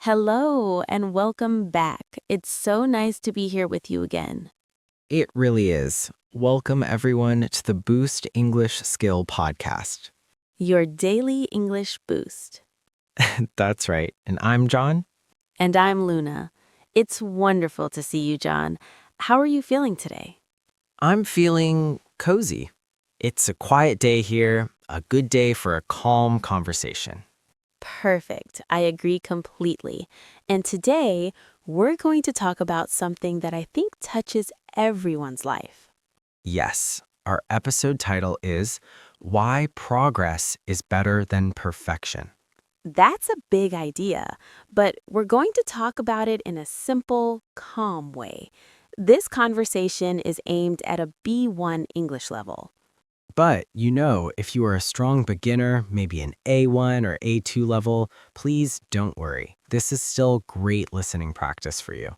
Hello and welcome back. It's so nice to be here with you again. It really is. Welcome, everyone, to the Boost English Skill Podcast. Your daily English boost. That's right. And I'm John. And I'm Luna. It's wonderful to see you, John. How are you feeling today? I'm feeling cozy. It's a quiet day here, a good day for a calm conversation. Perfect. I agree completely. And today, we're going to talk about something that I think touches everyone's life. Yes, our episode title is Why Progress is Better Than Perfection. That's a big idea, but we're going to talk about it in a simple, calm way. This conversation is aimed at a B1 English level. But, if you are a strong beginner, maybe an A1 or A2 level, please don't worry. This is still great listening practice for you.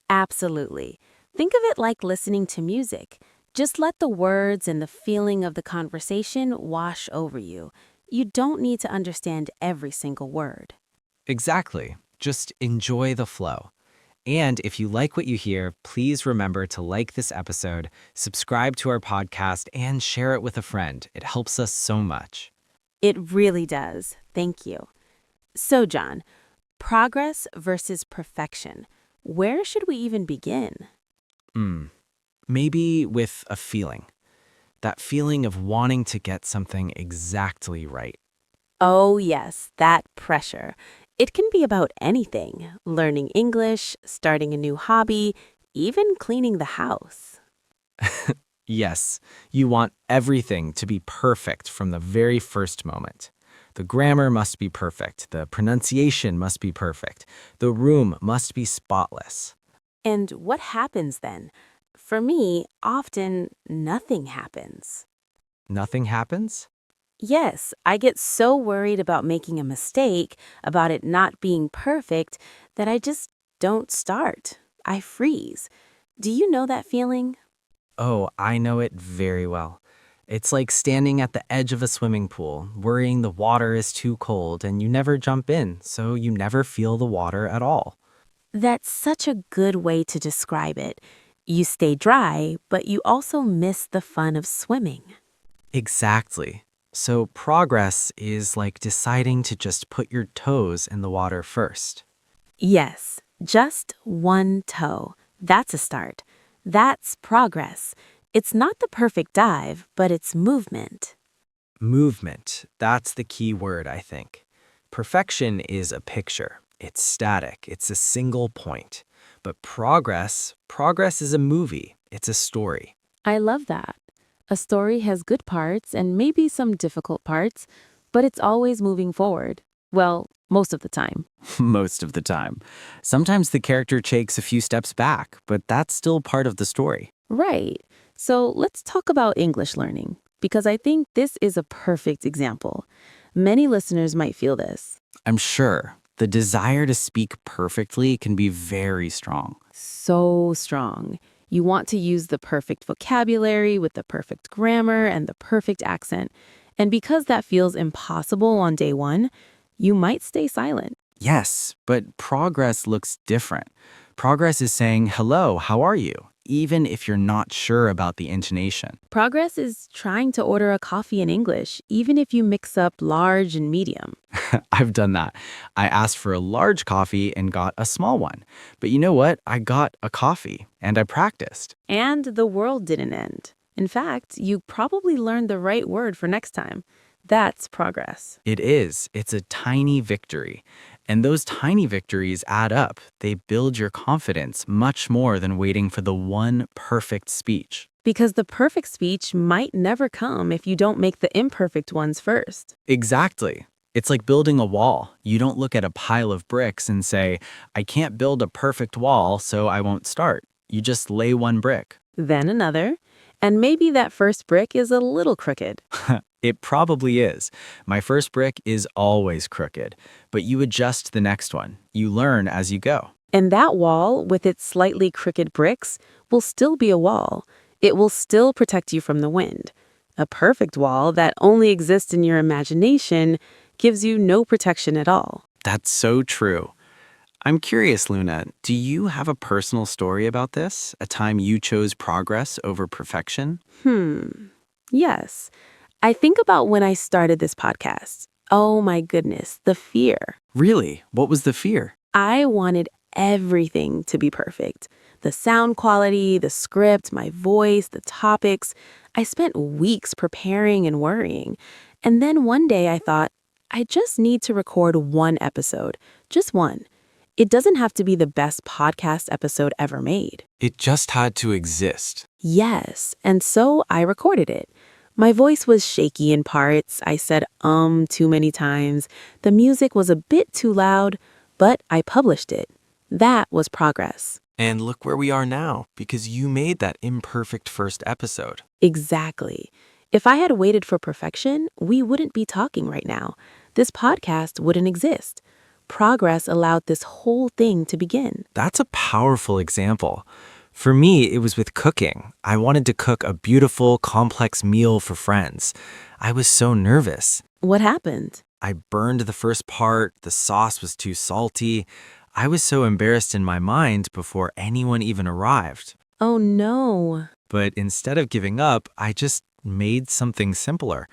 Absolutely. Think of it like listening to music. Just let the words and the feeling of the conversation wash over you. You don't need to understand every single word. Exactly. Just enjoy the flow. And if you like what you hear, please remember to like this episode, subscribe to our podcast, and share it with a friend. It helps us so much. It really does. Thank you. So, John, progress versus perfection. Where should we even begin? Maybe with a feeling. That feeling of wanting to get something exactly right. Oh, yes, that pressure. It can be about anything: learning English, starting a new hobby, even cleaning the house. Yes, you want everything to be perfect from the very first moment. The grammar must be perfect. The pronunciation must be perfect. The room must be spotless. And what happens then? For me, often nothing happens. Nothing happens? Yes, I get so worried about making a mistake, about it not being perfect, that I just don't start. I freeze. Do you know that feeling? Oh, I know it very well. It's like standing at the edge of a swimming pool, worrying the water is too cold, and you never jump in, so you never feel the water at all. That's such a good way to describe it. You stay dry, but you also miss the fun of swimming. Exactly. So progress is like deciding to just put your toes in the water first. Yes, just one toe. That's a start. That's progress. It's not the perfect dive, but it's movement. Movement, that's the key word, I think. Perfection is a picture. It's static. It's a single point. But progress is a movie. It's a story. I love that. A story has good parts and maybe some difficult parts, but it's always moving forward. Well, most of the time. Most of the time. Sometimes the character takes a few steps back, but that's still part of the story. Right. So let's talk about English learning, because I think this is a perfect example. Many listeners might feel this. I'm sure the desire to speak perfectly can be very strong. So strong. You want to use the perfect vocabulary with the perfect grammar and the perfect accent. And because that feels impossible on day one, you might stay silent. Yes, but progress looks different. Progress is saying, hello, how are you? Even if you're not sure about the intonation. Progress is trying to order a coffee in English, even if you mix up large and medium. I've done that. I asked for a large coffee and got a small one. But you know what? I got a coffee and I practiced. And the world didn't end. In fact, you probably learned the right word for next time. That's progress. It is. It's a tiny victory. And those tiny victories add up. They build your confidence much more than waiting for the one perfect speech. Because the perfect speech might never come if you don't make the imperfect ones first. Exactly. It's like building a wall. You don't look at a pile of bricks and say, I can't build a perfect wall, so I won't start. You just lay one brick. Then another. And maybe that first brick is a little crooked. It probably is. My first brick is always crooked, but you adjust the next one. You learn as you go. And that wall, with its slightly crooked bricks, will still be a wall. It will still protect you from the wind. A perfect wall that only exists in your imagination gives you no protection at all. That's so true. I'm curious, Luna, do you have a personal story about this? A time you chose progress over perfection? Hmm. Yes. I think about when I started this podcast. Oh my goodness, the fear. Really? What was the fear? I wanted everything to be perfect. The sound quality, the script, my voice, the topics. I spent weeks preparing and worrying. And then one day I thought, I just need to record one episode. Just one. It doesn't have to be the best podcast episode ever made. It just had to exist. Yes, and so I recorded it. My voice was shaky in parts. I said too many times. The music was a bit too loud, but I published it. That was progress. And look where we are now, because you made that imperfect first episode. Exactly. If I had waited for perfection, we wouldn't be talking right now. This podcast wouldn't exist. Progress allowed this whole thing to begin. That's a powerful example. For me, it was with cooking. I wanted to cook a beautiful, complex meal for friends. I was so nervous. What happened? I burned the first part, the sauce was too salty. I was so embarrassed in my mind before anyone even arrived. Oh no. But instead of giving up, I just made something simpler.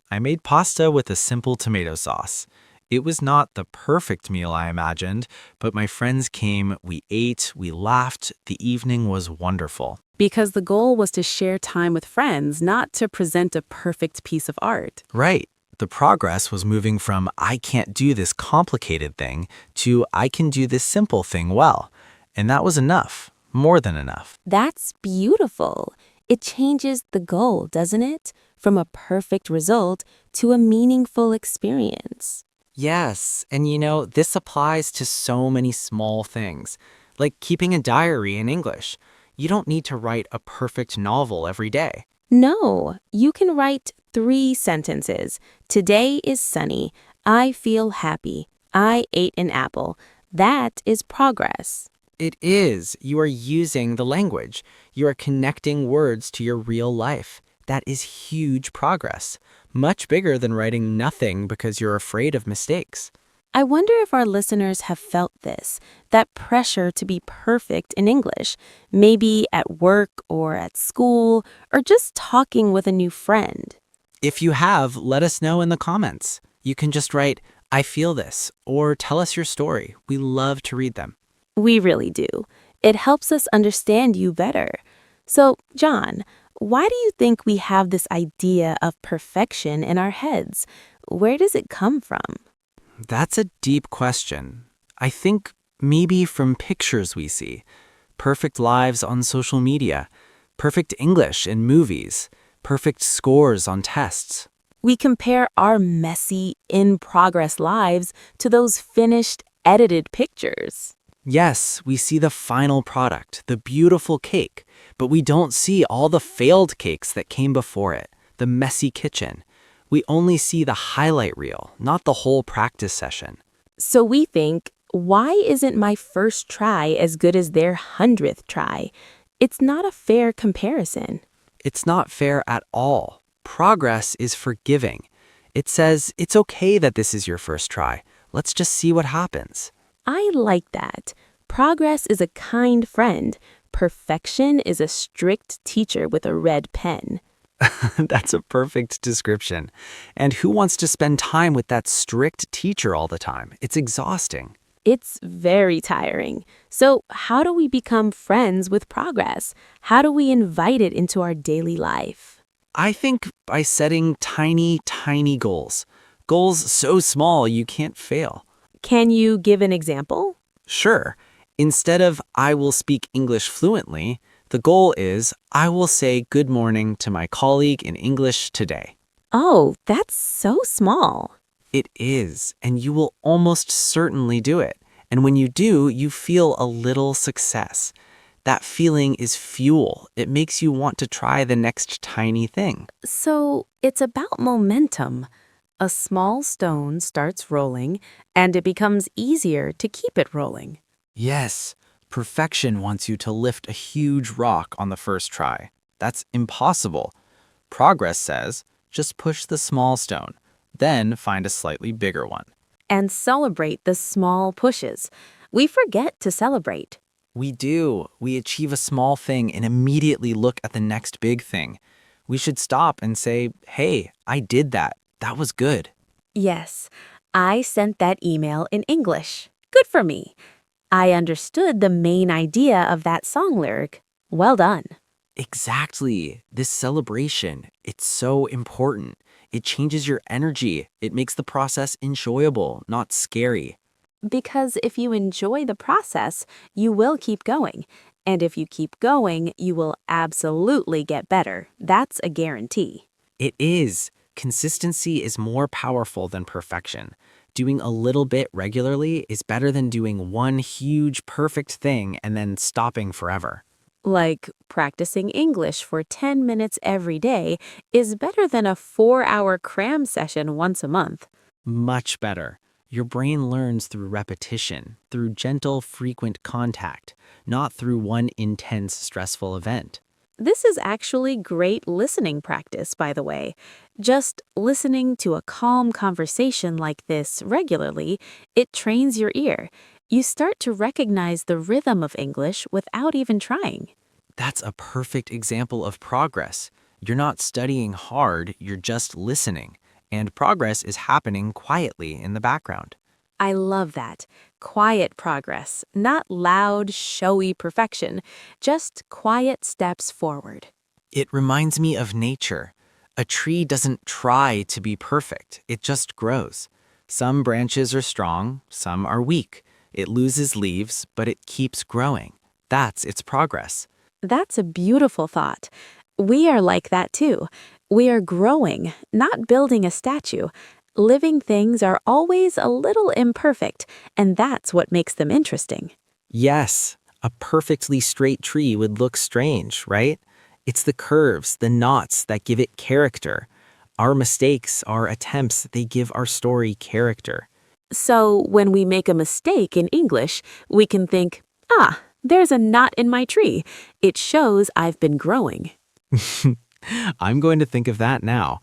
I made pasta with a simple tomato sauce. It was not the perfect meal I imagined, but my friends came, we ate, we laughed. The evening was wonderful. Because the goal was to share time with friends, not to present a perfect piece of art. Right. The progress was moving from I can't do this complicated thing to I can do this simple thing well. And that was enough, more than enough. That's beautiful. It changes the goal, doesn't it? From a perfect result to a meaningful experience. Yes, and this applies to so many small things, like keeping a diary in English. You don't need to write a perfect novel every day. No, you can write 3 sentences. Today is sunny. I feel happy. I ate an apple. That is progress. It is. You are using the language. You are connecting words to your real life. That is huge progress. Much bigger than writing nothing because you're afraid of mistakes. I wonder if our listeners have felt this, that pressure to be perfect in English, maybe at work or at school, or just talking with a new friend. If you have, let us know in the comments. You can just write, I feel this, or tell us your story. We love to read them. We really do. It helps us understand you better. So, John, why do you think we have this idea of perfection in our heads? Where does it come from? That's a deep question. I think maybe from pictures we see. Perfect lives on social media, perfect English in movies, perfect scores on tests. We compare our messy, in-progress lives to those finished, edited pictures. Yes, we see the final product, the beautiful cake, but we don't see all the failed cakes that came before it, the messy kitchen. We only see the highlight reel, not the whole practice session. So we think, why isn't my first try as good as their 100th try? It's not a fair comparison. It's not fair at all. Progress is forgiving. It says, it's okay that this is your first try. Let's just see what happens. I like that. Progress is a kind friend. Perfection is a strict teacher with a red pen. That's a perfect description. And who wants to spend time with that strict teacher all the time? It's exhausting. It's very tiring. So how do we become friends with progress? How do we invite it into our daily life? I think by setting tiny, tiny goals. Goals so small you can't fail. Can you give an example? Sure. Instead of I will speak English fluently, the goal is I will say good morning to my colleague in English today. Oh, that's so small. It is, and you will almost certainly do it. And when you do, you feel a little success. That feeling is fuel. It makes you want to try the next tiny thing. So it's about momentum. A small stone starts rolling, and it becomes easier to keep it rolling. Yes, perfection wants you to lift a huge rock on the first try. That's impossible. Progress says, just push the small stone, then find a slightly bigger one. And celebrate the small pushes. we forget to celebrate. We do. We achieve a small thing and immediately look at the next big thing. We should stop and say, hey, I did that. That was good. Yes, I sent that email in English. Good for me. I understood the main idea of that song lyric. Well done. Exactly. This celebration, it's so important. It changes your energy. It makes the process enjoyable, not scary. Because if you enjoy the process, you will keep going. And if you keep going, you will absolutely get better. That's a guarantee. It is. Consistency is more powerful than perfection. Doing a little bit regularly is better than doing one huge perfect thing and then stopping forever. Like practicing English for 10 minutes every day is better than a 4-hour cram session once a month. Much better. Your brain learns through repetition, through gentle, frequent contact, not through one intense, stressful event. This is actually great listening practice, by the way. Just listening to a calm conversation like this regularly, it trains your ear. You start to recognize the rhythm of English without even trying. That's a perfect example of progress. You're not studying hard, you're just listening. And progress is happening quietly in the background. I love that. Quiet progress, not loud, showy perfection, just quiet steps forward. It reminds me of nature. A tree doesn't try to be perfect, it just grows. Some branches are strong, some are weak. It loses leaves, but it keeps growing. That's its progress. That's a beautiful thought. We are like that too. We are growing, not building a statue. Living things are always a little imperfect, and that's what makes them interesting. Yes, a perfectly straight tree would look strange, right? It's the curves, the knots that give it character. Our mistakes, our attempts, they give our story character. So when we make a mistake in English, we can think, there's a knot in my tree. It shows I've been growing. I'm going to think of that now.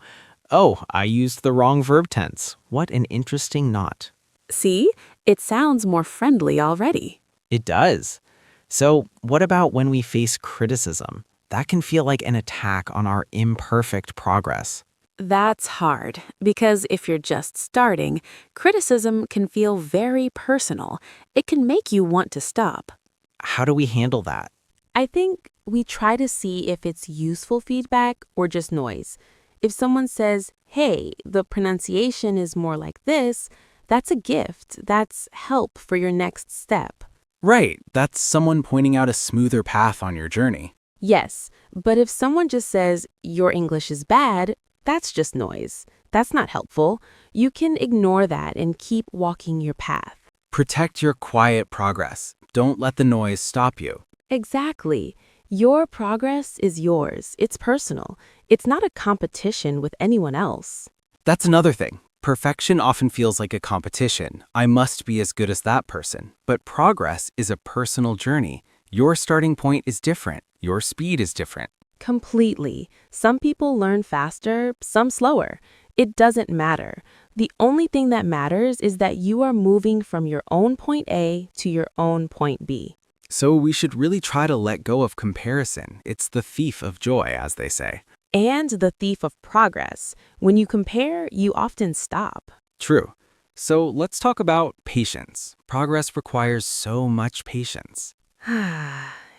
Oh, I used the wrong verb tense. What an interesting knot. See, it sounds more friendly already. It does. So, what about when we face criticism? That can feel like an attack on our imperfect progress. That's hard, because if you're just starting, criticism can feel very personal. It can make you want to stop. How do we handle that? I think we try to see if it's useful feedback or just noise. If someone says, hey, the pronunciation is more like this, that's a gift. That's help for your next step. Right, that's someone pointing out a smoother path on your journey. Yes, but if someone just says, your English is bad, that's just noise. That's not helpful. You can ignore that and keep walking your path. Protect your quiet progress. Don't let the noise stop you. Exactly. Your progress is yours. It's personal. It's not a competition with anyone else. That's another thing. Perfection often feels like a competition. I must be as good as that person. But progress is a personal journey. Your starting point is different. Your speed is different. Completely. Some people learn faster, some slower. It doesn't matter. The only thing that matters is that you are moving from your own point A to your own point B. So we should really try to let go of comparison. It's the thief of joy, as they say. And the thief of progress. When you compare, you often stop. True. So let's talk about patience. Progress requires so much patience.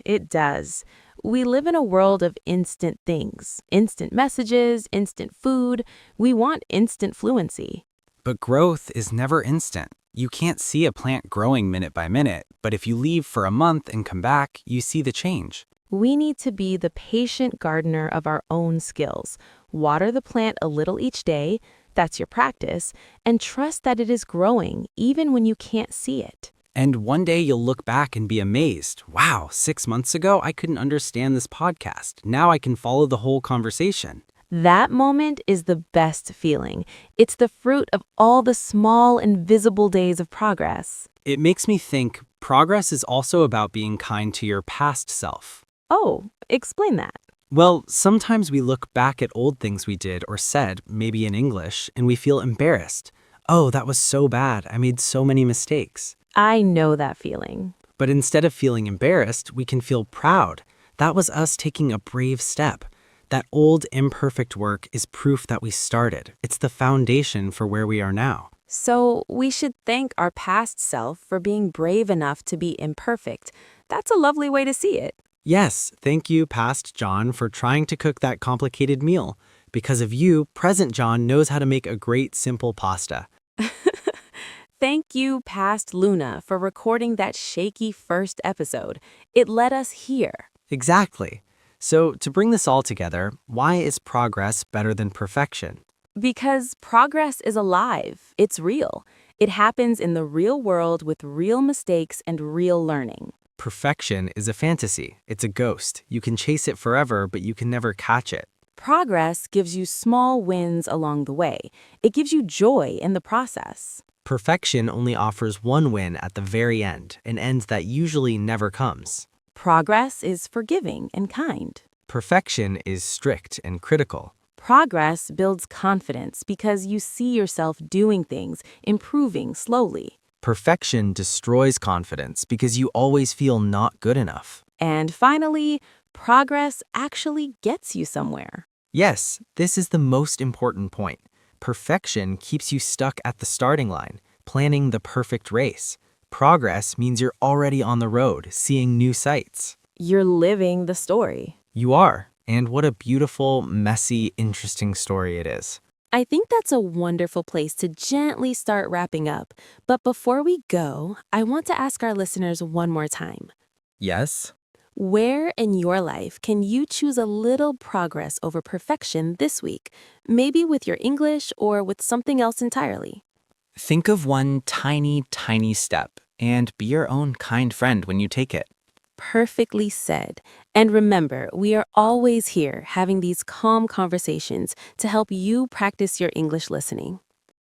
It does. We live in a world of instant things, instant messages, instant food. We want instant fluency. But growth is never instant. You can't see a plant growing minute by minute, but if you leave for a month and come back, you see the change. We need to be the patient gardener of our own skills. Water the plant a little each day, that's your practice, and trust that it is growing even when you can't see it. And one day you'll look back and be amazed. Wow, 6 months ago, I couldn't understand this podcast. Now I can follow the whole conversation. That moment is the best feeling. It's the fruit of all the small, invisible days of progress. It makes me think progress is also about being kind to your past self. Oh, explain that. Well, sometimes we look back at old things we did or said, maybe in English, and we feel embarrassed. Oh, that was so bad. I made so many mistakes. I know that feeling. But instead of feeling embarrassed, we can feel proud. That was us taking a brave step. That old, imperfect work is proof that we started. It's the foundation for where we are now. So we should thank our past self for being brave enough to be imperfect. That's a lovely way to see it. Yes, thank you, past John, for trying to cook that complicated meal. Because of you, present John knows how to make a great, simple pasta. Thank you, past Luna, for recording that shaky first episode. It led us here. Exactly. So, to bring this all together, why is progress better than perfection? Because progress is alive. It's real. It happens in the real world with real mistakes and real learning. Perfection is a fantasy. It's a ghost. You can chase it forever, but you can never catch it. Progress gives you small wins along the way. It gives you joy in the process. Perfection only offers one win at the very end, an end that usually never comes. Progress is forgiving and kind. Perfection is strict and critical. Progress builds confidence because you see yourself doing things, improving slowly. Perfection destroys confidence because you always feel not good enough. And finally, progress actually gets you somewhere. Yes, this is the most important point. Perfection keeps you stuck at the starting line, planning the perfect race. Progress means you're already on the road, seeing new sights. You're living the story. You are, and what a beautiful, messy, interesting story it is. I think that's a wonderful place to gently start wrapping up. But before we go, I want to ask our listeners one more time. Yes? Where in your life can you choose a little progress over perfection this week? Maybe with your English or with something else entirely. Think of one tiny, tiny step and be your own kind friend when you take it. Perfectly said. And remember, we are always here having these calm conversations to help you practice your English listening.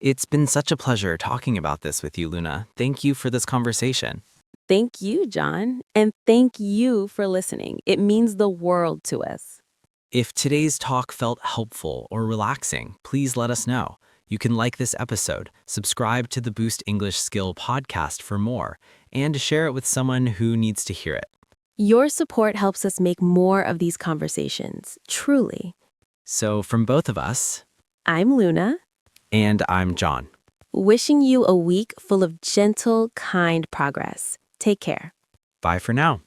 It's been such a pleasure talking about this with you, Luna. Thank you for this conversation. Thank you, John. And thank you for listening. It means the world to us. If today's talk felt helpful or relaxing, please let us know. You can like this episode, subscribe to the Boost English Skill podcast for more, and share it with someone who needs to hear it. Your support helps us make more of these conversations, truly. So from both of us, I'm Luna, and I'm John. wishing you a week full of gentle, kind progress. Take care. Bye for now.